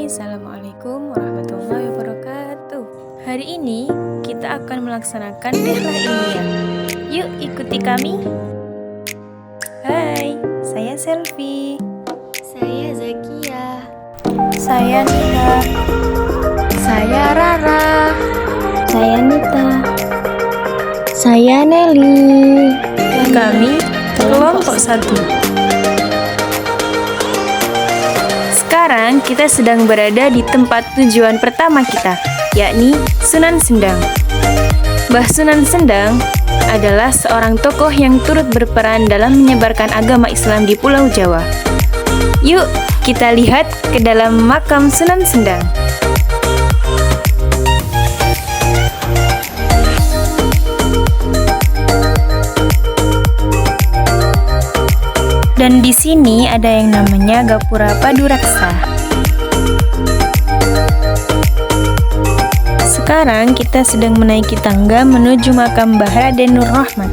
Assalamualaikum warahmatullahi wabarakatuh. Hari ini kita akan melaksanakan rihlah ilmiah. Yuk ikuti kami. Hai, saya Selvi. Saya Zakia. Saya Nita. Saya Rara. Saya Nita. Saya Nelly. Kami kelompok 1. Sekarang kita sedang berada di tempat tujuan pertama kita, yakni Sunan Sendang. Mbah Sunan Sendang adalah seorang tokoh yang turut berperan dalam menyebarkan agama Islam di Pulau Jawa. Yuk, kita lihat ke dalam makam Sunan Sendang. Dan di sini ada yang namanya Gapura Paduraksa. Sekarang kita sedang menaiki tangga menuju makam Mbah Raden Nur Rahmat.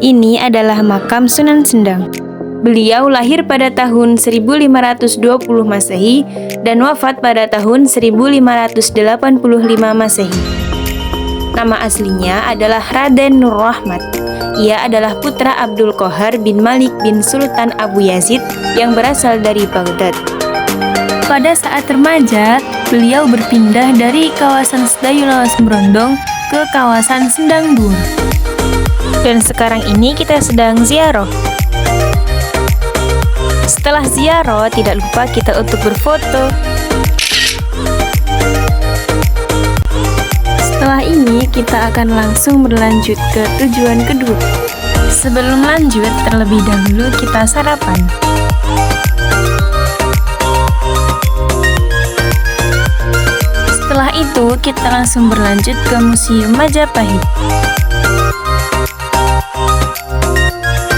Ini adalah makam Sunan Sendang. Beliau lahir pada tahun 1520 Masehi dan wafat pada tahun 1585 Masehi. Nama aslinya adalah Raden Nur Rahmat. Ia adalah putra Abdul Qohar bin Malik bin Sultan Abu Yazid yang berasal dari Baghdad. Pada saat remaja, beliau berpindah dari kawasan Sedayu Lawas Brondong ke kawasan Sendang Dur. Dan sekarang ini kita sedang ziarah. Setelah ziarah, tidak lupa kita untuk berfoto. Setelah ini, kita akan langsung berlanjut ke tujuan kedua. Sebelum lanjut, terlebih dahulu kita sarapan. Setelah itu, kita langsung berlanjut ke Museum Majapahit.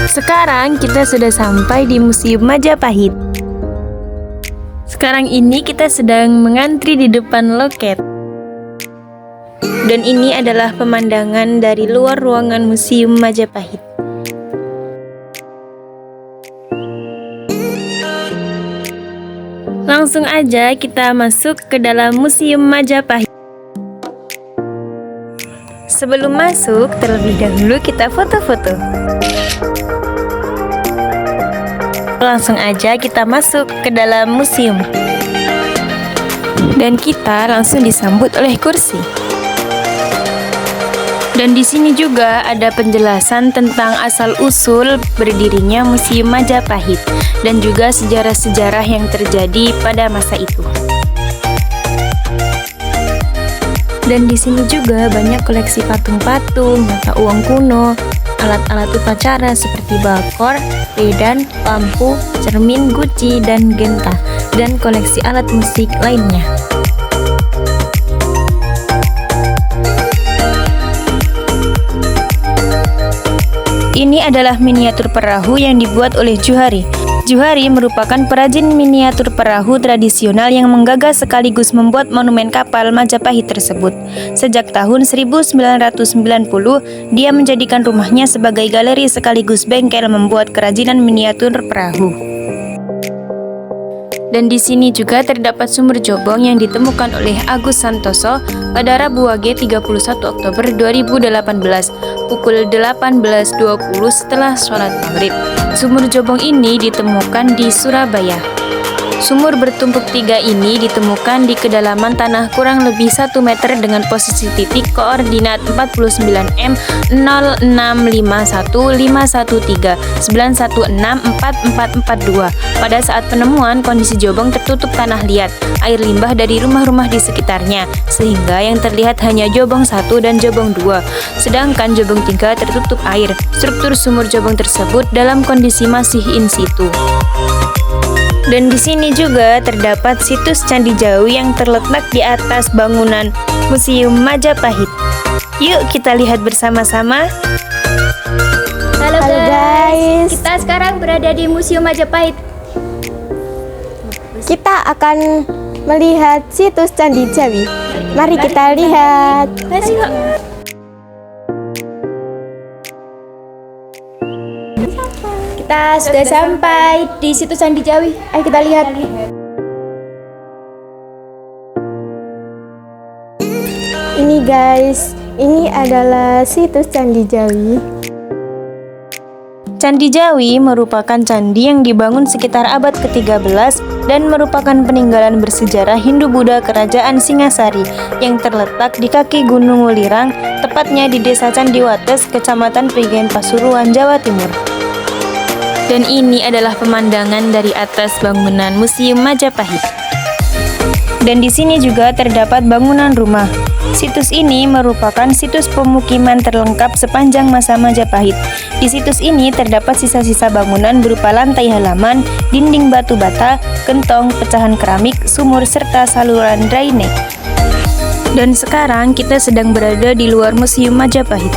Sekarang kita sudah sampai di Museum Majapahit. Sekarang ini kita sedang mengantri di depan loket. Dan ini adalah pemandangan dari luar ruangan Museum Majapahit. Langsung aja kita masuk ke dalam Museum Majapahit. Sebelum masuk, terlebih dahulu kita foto-foto. Langsung aja kita masuk ke dalam museum. Dan kita langsung disambut oleh kursi. Dan di sini juga ada penjelasan tentang asal-usul berdirinya Museum Majapahit dan juga sejarah-sejarah yang terjadi pada masa itu. Dan di sini juga banyak koleksi patung-patung, mata uang kuno, alat-alat upacara seperti bakor, pedan, lampu, cermin, guci, dan genta, dan koleksi alat musik lainnya. Ini adalah miniatur perahu yang dibuat oleh Juhari. Juhari merupakan perajin miniatur perahu tradisional yang menggagas sekaligus membuat monumen kapal Majapahit tersebut. Sejak tahun 1990, dia menjadikan rumahnya sebagai galeri sekaligus bengkel membuat kerajinan miniatur perahu. Dan di sini juga terdapat sumur jobong yang ditemukan oleh Agus Santoso pada Rabu Wage 31 Oktober 2018 pukul 18.20 setelah sholat maghrib. Sumur jobong ini ditemukan di Surabaya. Sumur bertumpuk 3 ini ditemukan di kedalaman tanah kurang lebih 1 meter dengan posisi titik koordinat 49M 065151391644442. Pada saat penemuan, kondisi jobong tertutup tanah liat, air limbah dari rumah-rumah di sekitarnya, sehingga yang terlihat hanya jobong 1 dan jobong 2, sedangkan jobong 3 tertutup air. Struktur sumur jobong tersebut dalam kondisi masih in situ. Dan di sini juga terdapat situs Candi Jawi yang terletak di atas bangunan Museum Majapahit. Yuk kita lihat bersama-sama. Halo guys, kita sekarang berada di Museum Majapahit. Kita akan melihat situs Candi Jawi. Mari kita lihat. Let's go. Kita sudah sampai di situs Candi Jawi. Ayo kita lihat. Ini guys, ini adalah situs Candi Jawi. Candi Jawi merupakan candi yang dibangun sekitar abad ke-13 dan merupakan peninggalan bersejarah Hindu-Buddha Kerajaan Singasari yang terletak di kaki Gunung Welirang, tepatnya di Desa Candiwates, Kecamatan Prigen, Pasuruan, Jawa Timur. Dan ini adalah pemandangan dari atas bangunan Museum Majapahit. Dan di sini juga terdapat bangunan rumah. Situs ini merupakan situs pemukiman terlengkap sepanjang masa Majapahit. Di situs ini terdapat sisa-sisa bangunan berupa lantai halaman, dinding batu bata, gentong, pecahan keramik, sumur, serta saluran drainase. Dan sekarang kita sedang berada di luar Museum Majapahit.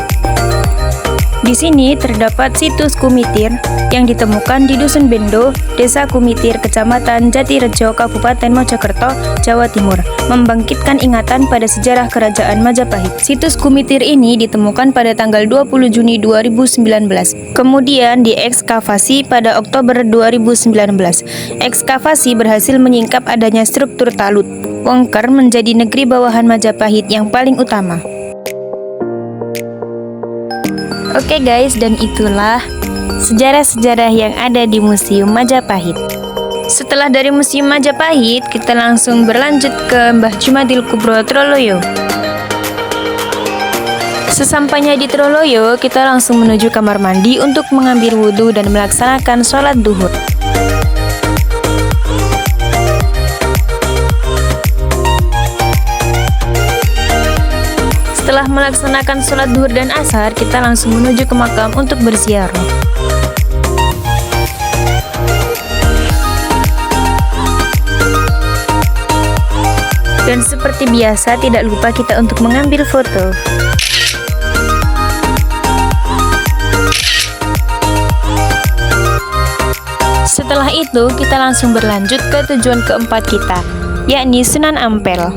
Di sini terdapat situs Kumitir yang ditemukan di Dusun Bendo, Desa Kumitir, Kecamatan Jatirejo, Kabupaten Mojokerto, Jawa Timur, membangkitkan ingatan pada sejarah Kerajaan Majapahit. Situs Kumitir ini ditemukan pada tanggal 20 Juni 2019, kemudian diekskavasi pada Oktober 2019. Ekskavasi berhasil menyingkap adanya struktur talut, Wongker menjadi negeri bawahan Majapahit yang paling utama. Oke guys, dan itulah sejarah-sejarah yang ada di Museum Majapahit. Setelah dari Museum Majapahit, kita langsung berlanjut ke Mbah Jumadil Kubro Troloyo. Sesampainya di Troloyo, kita langsung menuju kamar mandi untuk mengambil wudhu dan melaksanakan sholat duhur. Setelah melaksanakan sholat duhur dan asar, kita langsung menuju ke makam untuk berziarah. Dan seperti biasa, tidak lupa kita untuk mengambil foto. Setelah itu, kita langsung berlanjut ke tujuan keempat kita, yakni Sunan Ampel.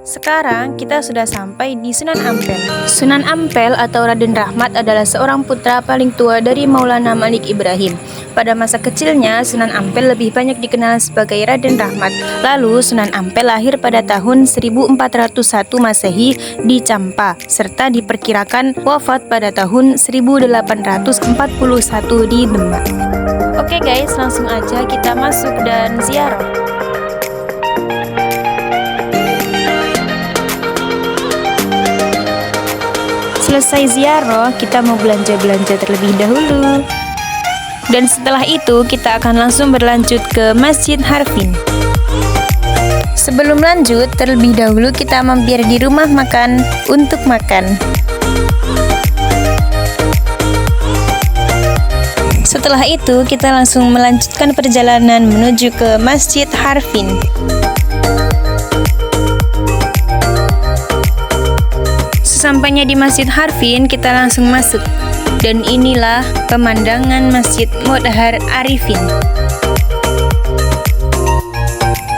Sekarang kita sudah sampai di Sunan Ampel. Sunan Ampel atau Raden Rahmat adalah seorang putra paling tua dari Maulana Malik Ibrahim. Pada masa kecilnya, Sunan Ampel lebih banyak dikenal sebagai Raden Rahmat. Lalu Sunan Ampel lahir pada tahun 1401 Masehi di Campa, serta diperkirakan wafat pada tahun 1841 di Demak. Oke guys, langsung aja kita masuk dan ziarah. Selesai ziarah, kita mau belanja-belanja terlebih dahulu. Dan setelah itu, kita akan langsung berlanjut ke Masjid Harfin. Sebelum lanjut, terlebih dahulu kita mampir di rumah makan untuk makan. Setelah itu, kita langsung melanjutkan perjalanan menuju ke Masjid Harfin. Sesampainya di Masjid Harfin, kita langsung masuk. Dan inilah pemandangan Masjid Modhar Arifin.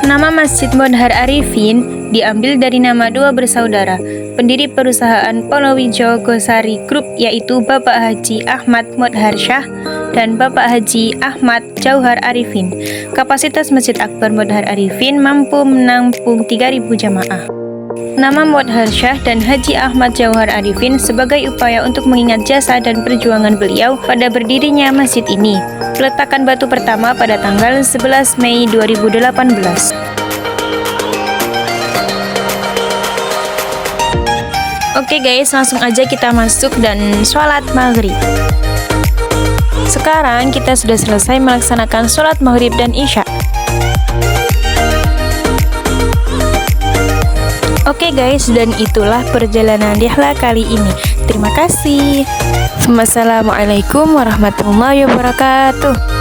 Nama Masjid Modhar Arifin diambil dari nama dua bersaudara, pendiri perusahaan Polowijo Gosari Group, yaitu Bapak Haji Ahmad Modhar Shah dan Bapak Haji Ahmad Jauhar Arifin. Kapasitas Masjid Akbar Modhar Arifin mampu menampung 3.000 jamaah. Nama Modhar Shah dan Haji Ahmad Jauhar Arifin sebagai upaya untuk mengingat jasa dan perjuangan beliau pada berdirinya masjid ini. Peletakan batu pertama pada tanggal 11 Mei 2018. Oke guys, langsung aja kita masuk dan sholat maghrib. Sekarang kita sudah selesai melaksanakan sholat maghrib dan isya. Oke guys, dan itulah perjalanan Dihla kali ini. Terima kasih. Wassalamualaikum warahmatullahi wabarakatuh.